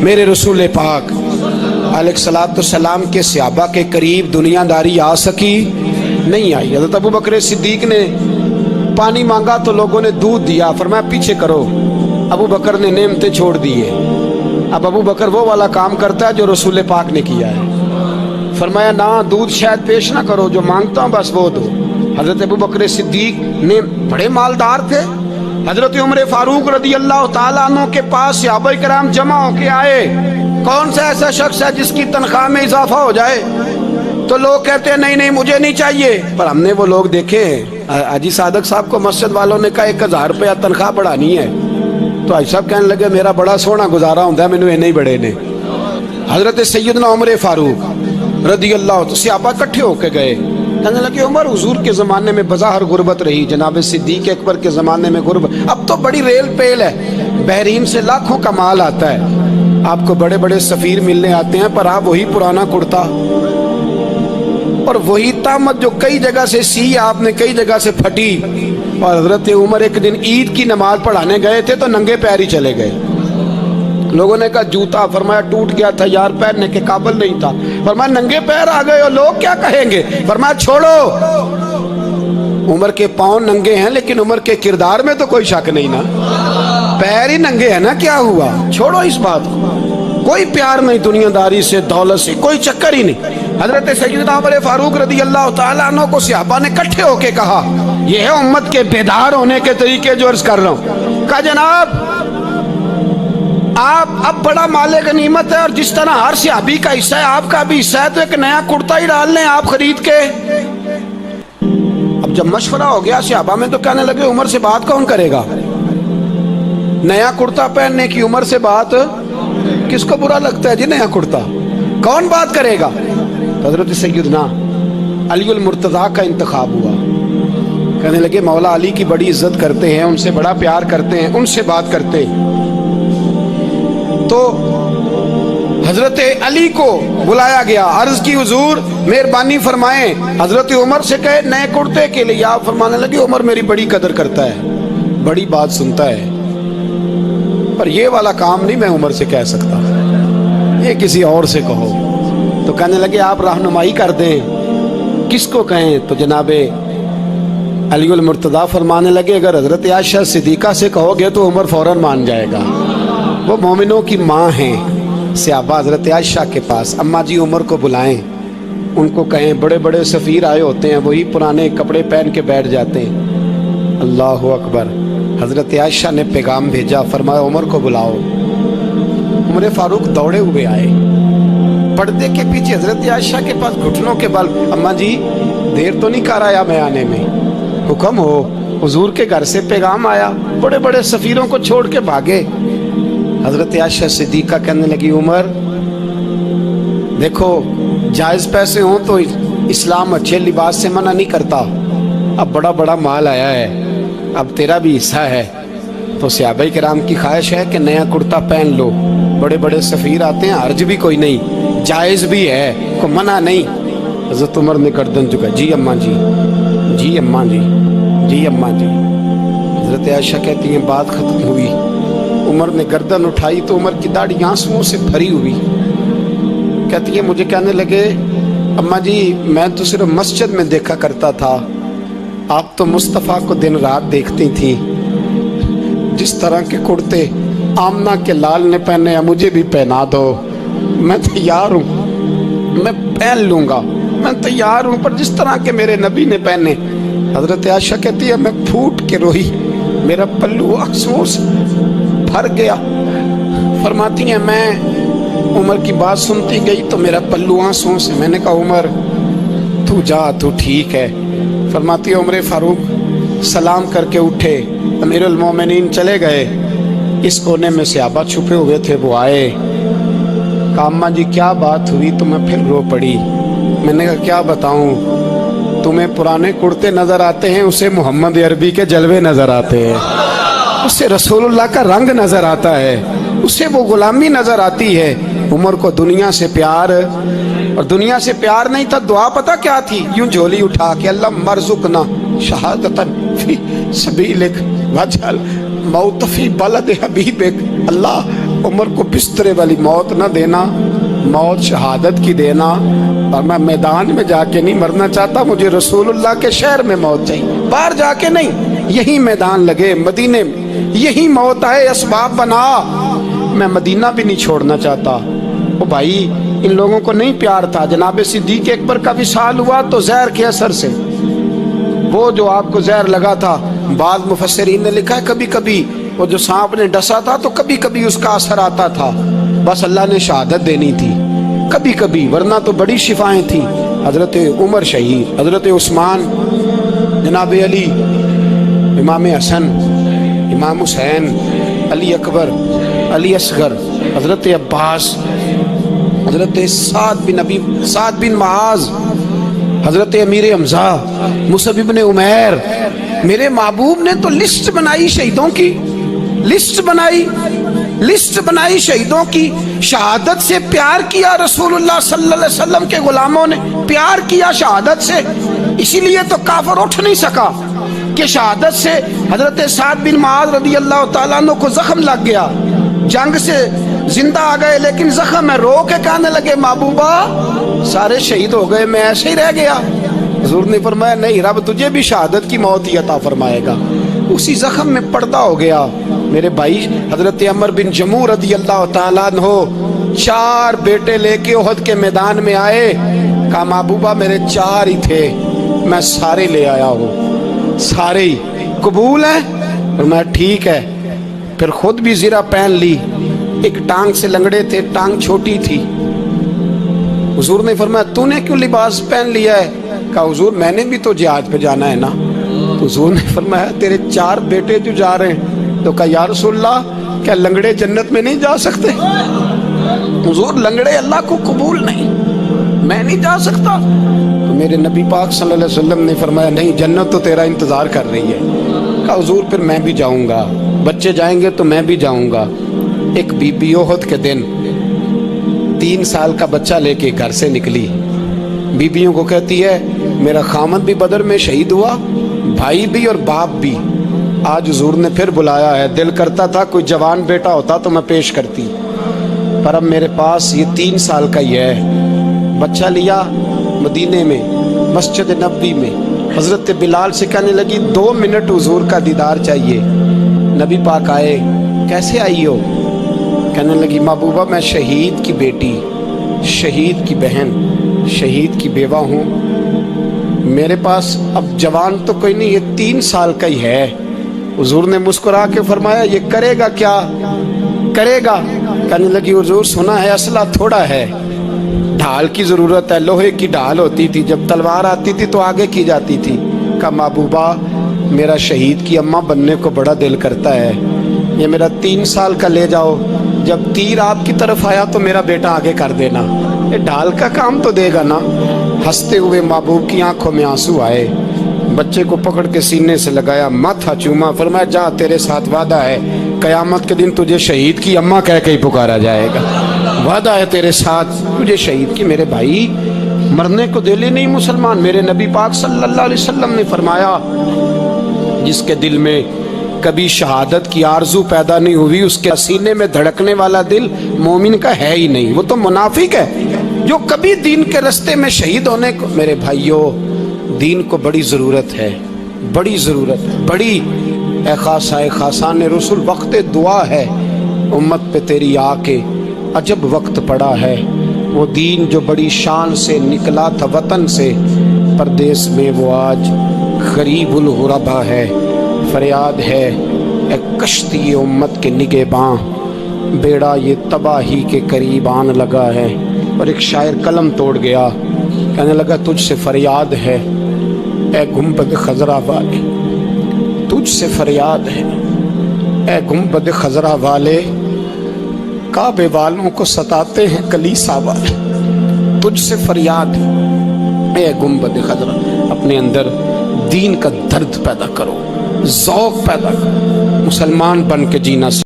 میرے رسول پاک علیہ کے صحابہ کے قریب دنیا داری آ سکی نہیں آئی۔ حضرت ابو بکر صدیق نے پانی مانگا تو لوگوں نے دودھ دیا، فرمایا پیچھے کرو، ابو بکر نے نعمتیں چھوڑ دیے۔ اب ابو بکر وہ والا کام کرتا ہے جو رسول پاک نے کیا ہے، فرمایا نہ دودھ شاید پیش نہ کرو، جو مانگتا ہوں بس وہ دو۔ حضرت ابو بکر صدیق نے بڑے مالدار تھے، حضرت عمر فاروق رضی اللہ تعالیٰ عنہ کے پاس صحابہ کرام جمع ہو کے آئے، کون سا ایسا شخص ہے جس کی تنخواہ میں اضافہ ہو جائے؟ تو لوگ کہتے ہیں نہیں نہیں مجھے نہیں چاہیے، پر ہم نے وہ لوگ دیکھے ہیں۔ حاجی صادق صاحب کو مسجد والوں نے کہا 1000 روپیہ تنخواہ بڑھانی ہے، تو حاجی صاحب کہنے لگے میرا بڑا سونا گزارا ہوتا ہے، مینوں نہیں بڑے نے۔ حضرت سیدنا عمر فاروق رضی اللہ عنہ صحابہ اکٹھے ہو کے گئے، کہنے لگے عمر حضور کے زمانے میں بظاہر غربت رہی، جناب صدیق اکبر کے زمانے میں غربت، اب تو بڑی ریل پیل ہے، بحرین سے لاکھوں کا مال آتا ہے، آپ کو بڑے بڑے سفیر ملنے آتے ہیں، پر آپ وہی پرانا کرتا اور وہی تامت جو کئی جگہ سے سی آپ نے کئی جگہ سے پھٹی۔ اور حضرت عمر ایک دن عید کی نماز پڑھانے گئے تھے تو ننگے پیر ہی چلے گئے، لوگوں نے کہا جوتا، فرمایا ٹوٹ گیا تھا یار، پہننے کے قابل نہیں تھا، فرمایا ننگے پیر آ گئے ہو لوگ کیا کہیں گے، فرمایا چھوڑو، عمر کے پاؤں ننگے ہیں لیکن عمر کے کردار میں تو کوئی شک نہیں نا، پیر ہی ننگے ہیں نا، کیا ہوا، چھوڑو اس بات کو، کوئی پیار نہیں دنیا داری سے، دولت سے کوئی چکر ہی نہیں۔ حضرت سیدنا عمر فاروق رضی اللہ تعالیٰ عنہ کو صحابہ نے اکٹھے ہو کے کہا، یہ ہے امت کے بیدار ہونے کے طریقے جو عرض کر رہا ہوں، کہا جناب آپ اب بڑا مال غنیمت ہے، اور جس طرح ہر صحابی کا حصہ ہے آپ کا بھی حصہ ہے، تو ایک نیا کرتا ہی ڈال لیں آپ خرید کے۔ اب جب مشورہ ہو گیا صحابہ میں تو کہنے لگے عمر سے بات کون کرے گا، نیا کرتا پہننے کی عمر سے بات کس کو برا لگتا ہے جی، نیا کرتا کون بات کرے گا؟ حضرت سیدنا علی المرتضیٰ کا انتخاب ہوا، کہنے لگے مولا علی کی بڑی عزت کرتے ہیں، ان سے بڑا پیار کرتے ہیں، ان سے بات کرتے ہیں۔ تو حضرت علی کو بلایا گیا، عرض کی حضور مہربانی فرمائیں، حضرت عمر سے کہے نئے کرتے کے لیے، آپ فرمانے لگے عمر میری بڑی قدر کرتا ہے، بڑی بات سنتا ہے، پر یہ والا کام نہیں میں عمر سے کہہ سکتا، یہ کسی اور سے کہو۔ تو کہنے لگے آپ رہنمائی کر دیں کس کو کہیں؟ تو جناب علی المرتضیٰ فرمانے لگے اگر حضرت عائشہ صدیقہ سے کہو گے تو عمر فوراً مان جائے گا، وہ مومنوں کی ماں ہیں۔ صحابہ حضرت عائشہ کے پاس، اماں جی عمر کو بلائیں، ان کو کہیں، بڑے بڑے سفیر آئے ہوتے ہیں وہی پرانے کپڑے پہن کے بیٹھ جاتے ہیں۔ اللہ اکبر، حضرت عائشہ نے پیغام بھیجا، فرمایا عمر کو بلاؤ۔ عمر فاروق دوڑے ہوئے آئے، پردے کے پیچھے حضرت عائشہ کے پاس گھٹنوں کے بل، اماں جی دیر تو نہیں کر آیا میں آنے میں، حکم ہو، حضور کے گھر سے پیغام آیا، بڑے بڑے سفیروں کو چھوڑ کے بھاگے۔ حضرت عائشہ صدیقہ کہنے لگی عمر دیکھو جائز پیسے ہوں تو اسلام اچھے لباس سے منع نہیں کرتا، اب بڑا بڑا مال آیا ہے، اب تیرا بھی حصہ ہے، تو صحابہ کرام کی خواہش ہے کہ نیا کرتا پہن لو، بڑے بڑے سفیر آتے ہیں، حرج بھی کوئی نہیں، جائز بھی ہے، کو منع نہیں۔ حضرت عمر نے گردن جھکا، جی اماں جی، جی اماں جی، جی اماں جی۔ حضرت عائشہ کہتی ہیں بات ختم ہوئی، عمر نے گردن اٹھائی تو عمر کی داڑھی آنسوؤں سے بھری ہوئی، کہتی ہے مجھے کہنے لگے اماں جی میں تو صرف مسجد میں دیکھا کرتا تھا، آپ تو مصطفیٰ کو دن رات دیکھتی تھیں، جس طرح کے کرتے آمنہ کے لال نے پہنے ہیں مجھے بھی پہنا دو، میں تیار ہوں، میں پہن لوں گا، میں تیار ہوں، پر جس طرح کے میرے نبی نے پہنے۔ حضرت عائشہ کہتی ہے میں پھوٹ کے روئی، میرا پلو آنسوؤں سے بھر گیا۔ فرماتی ہیں میں عمر کی بات سنتی گئی تو میرا پلو آنسوؤں سے، میں نے کہا عمر تو جا، تو ٹھیک ہے۔ فرماتی ہے عمر فاروق سلام کر کے اٹھے، امیر المومنین چلے گئے، اس کونے میں صحابہ چھپے ہوئے تھے، وہ آئے، کہا اماں جی کیا بات ہوئی؟ تو میں پھر رو پڑی، میں نے کہا کیا بتاؤں، تمہیں پرانے کرتے نظر آتے ہیں، اسے محمد عربی کے جلوے نظر آتے ہیں، اسے رسول اللہ کا رنگ نظر آتا ہے، اسے وہ غلامی نظر آتی ہے۔ عمر کو دنیا سے پیار، اور دنیا سے پیار نہیں تھا، دعا پتہ کیا تھی؟ یوں جھولی اٹھا کے اللہ مرزقنا شہادتن فی سبیلک وجعل موت فی بلد حبیبک، اللہ عمر کو بسترے والی موت نہ دینا، موت شہادت کی دینا، اور میں میدان میں جا کے نہیں مرنا چاہتا، مجھے رسول اللہ کے شہر میں موت چاہیے، باہر جا کے نہیں، یہی میدان لگے مدینے میں، یہی موت آئے، اسباب بنا، میں مدینہ بھی نہیں چھوڑنا چاہتا۔ او بھائی ان لوگوں کو نہیں پیار تھا، جناب صدیق اکبر کا وصال ہوا تو زہر کے اثر سے، وہ جو آپ کو زہر لگا تھا، بعض مفسرین نے لکھا ہے کبھی کبھی وہ جو سانپ نے ڈسا تھا تو کبھی کبھی اس کا اثر آتا تھا، بس اللہ نے شہادت دینی تھی کبھی کبھی، ورنہ تو بڑی شفائیں تھیں۔ حضرت عمر شہید، حضرت عثمان، جناب علی، امام حسن، امام حسین، علی اکبر، علی اصغر، حضرت عباس، حضرت سعد بن معاذ، حضرت امیر حمزہ، مصعب بن عمیر، میرے محبوب نے تو لسٹ بنائی شہیدوں کی، لسٹ بنائی شہیدوں کی، شہادت سے پیار کیا رسول اللہ صلی اللہ علیہ وسلم کے غلاموں نے، پیار کیا شہادت سے، اسی لیے تو کافر اٹھ نہیں سکا کہ شہادت سے حضرت سعد بن معاذ رضی اللہ تعالیٰ عنہ کو زخم لگ گیا، جنگ سے زندہ آ گئے لیکن زخم ہے، رو کے کہنے لگے محبوبہ سارے شہید ہو گئے، میں ایسے ہی رہ گیا۔ حضور نے فرمایا نہیں، رب تجھے بھی شہادت کی موت ہی عطا فرمائے گا۔ اسی زخم میں پردہ ہو گیا۔ میرے بھائی حضرت عمر بن جموح رضی اللہ تعالیٰ عنہ 4 بیٹے لے کے احد کے میدان میں آئے، کہا محبوبہ میرے 4 ہی تھے، میں سارے لے آیا ہوں، سارے ہی قبول ہیں؟ فرمایا ٹھیک ہے، پھر خود بھی زرہ پہن لی، ایک ٹانگ سے لنگڑے تھے، ٹانگ چھوٹی تھی۔ حضور نے فرمایا تو نے کیوں لباس پہن لیا ہے؟ کہا حضور میں نے بھی تو جہاد پہ جانا ہے نا۔ تو حضور نے فرمایا تیرے 4 بیٹے جو جا رہے ہیں، تو کہا یا رسول اللہ کیا لنگڑے جنت میں نہیں جا سکتے؟ حضور لنگڑے اللہ کو قبول نہیں، میں نہیں جا سکتا۔ تو میرے نبی پاک صلی اللہ علیہ وسلم نے فرمایا نہیں، جنت تو تیرا انتظار کر رہی ہے۔ کہا حضور پھر میں بھی جاؤں گا، بچے جائیں گے تو میں بھی جاؤں گا۔ ایک بی بی احد کے دن 3 سال کا بچہ لے کے گھر سے نکلی، بیبیوں کو کہتی ہے میرا خامد بھی بدر میں شہید ہوا، بھائی بھی اور باپ بھی، آج حضور نے پھر بلایا ہے، دل کرتا تھا کوئی جوان بیٹا ہوتا تو میں پیش کرتی، پر اب میرے پاس یہ 3 سال کا ہی ہے۔ بچہ لیا مدینے میں مسجد نبوی میں، حضرت بلال سے کہنے لگی 2 منٹ حضور کا دیدار چاہیے۔ نبی پاک آئے، کیسے آئی ہو؟ کہنے لگی محبوبہ میں شہید کی بیٹی، شہید کی بہن، شہید کی بیوہ ہوں، میرے پاس اب جوان تو کوئی نہیں، یہ 3 سال کا ہی ہے۔ حضور نے مسکرا کے فرمایا یہ کرے گا کیا؟ کرے گا؟ کہنے لگی حضور سنا ہے اسلحہ تھوڑا ہے، ڈھال کی ضرورت ہے، لوہے کی ڈھال ہوتی تھی، جب تلوار آتی تھی تو آگے کی جاتی تھی۔ کہا محبوبہ میرا شہید کی اماں بننے کو بڑا دل کرتا ہے، یہ میرا 3 سال کا لے جاؤ، جب تیر آپ کی طرف آیا تو میرا بیٹا آگے کر دینا، یہ ڈھال کا کام تو دے گا نا۔ ہنستے ہوئے محبوب کی آنکھوں میں آنسو آئے، بچے کو پکڑ کے سینے سے لگایا، ماتھا چوما، فرمایا جا تیرے ساتھ وعدہ ہے قیامت کے دن تجھے شہید کی اماں کہہ کے ہی پکارا جائے گا، وعدہ ہے تیرے ساتھ تجھے شہید کی۔ میرے بھائی مرنے کو دل ہی نہیں مسلمان۔ میرے نبی پاک صلی اللہ علیہ وسلم نے فرمایا جس کے دل میں کبھی شہادت کی آرزو پیدا نہیں ہوئی، اس کے سینے میں دھڑکنے والا دل مومن کا ہے ہی نہیں، وہ تو منافق ہے۔ جو کبھی دین کے رستے میں شہید ہونے کو، میرے بھائیوں دین کو بڑی ضرورت ہے، بڑی ضرورت ہے، بڑی۔ اے خاصائے خاصان رسول وقت دعا ہے، امت پہ تیری آ کے عجب وقت پڑا ہے۔ وہ دین جو بڑی شان سے نکلا تھا وطن سے، پردیس میں وہ آج غریب الغربا ہے۔ فریاد ہے اے کشتی امت کے نگہباں، بیڑا یہ تباہی کے قریب آن لگا ہے۔ اور ایک شاعر قلم توڑ گیا، کہنے لگا تجھ سے فریاد ہے اے گنبد خضرا والے، تجھ سے فریاد ہے اے گنبد خضرا والے، کعبے والوں کو ستاتے ہیں کلیسا والے، تجھ سے فریاد ہے اے گنبد خضرا۔ اپنے اندر دین کا درد پیدا کرو، ذوق پیدا کرو، مسلمان بن کے جینا